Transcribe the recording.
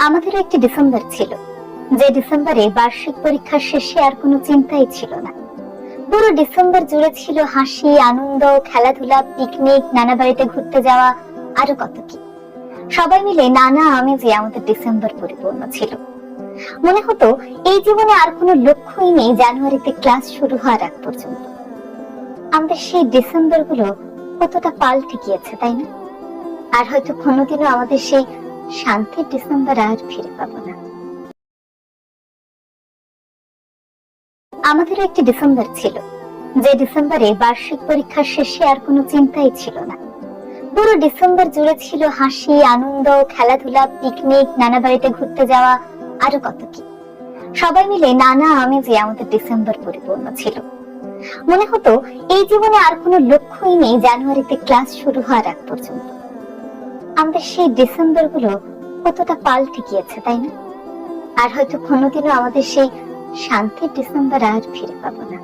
আমাদেরও একটি ডিসেম্বর ছিল, যে ডিসেম্বরে বার্ষিক পরীক্ষার শেষে আর কোনো চিন্তাই ছিল না। পুরো ডিসেম্বর জুড়ে ছিল হাসি, আনন্দ, খেলাধুলা, পিকনিক, নানা বাড়িতে ঘুরতে যাওয়া, আরো কত কি। সবাই মিলে নানা আমেজে আমাদের ডিসেম্বর পরিপূর্ণ ছিল। মনে হতো এই জীবনে আর কোনো লক্ষ্যই নেই জানুয়ারিতে ক্লাস শুরু হওয়ার আগ পর্যন্ত। আমাদের সেই ডিসেম্বর গুলো কতটা পাল্টে গিয়েছে, তাই না? আর হয়তো কোনোদিনও আমাদের সেই শান্তির ডিসেম্বর আর ফিরে পাবো না। আমাদেরও একটি ডিসেম্বর ছিল, যে ডিসেম্বরে বার্ষিক পরীক্ষার শেষে আর কোনো চিন্তাই ছিল না। পুরো ডিসেম্বর জুড়ে ছিল হাসি, আনন্দ, খেলাধুলা, পিকনিক, নানা বাড়িতে ঘুরতে যাওয়া, আরো কত কি। সবাই মিলে নানা আমেজে আমাদের ডিসেম্বর পরিপূর্ণ ছিল। মনে হতো এই জীবনে আর কোনো লক্ষ্যই নেই জানুয়ারিতে ক্লাস শুরু হওয়ার আগ পর্যন্ত। আমাদের সেই ডিসেম্বর গুলো কতটা পাল্টে গিয়েছে, তাই না? আর হয়তো কোনোদিনও আমাদের সেই শান্তির ডিসেম্বর আর ফিরে পাবো না।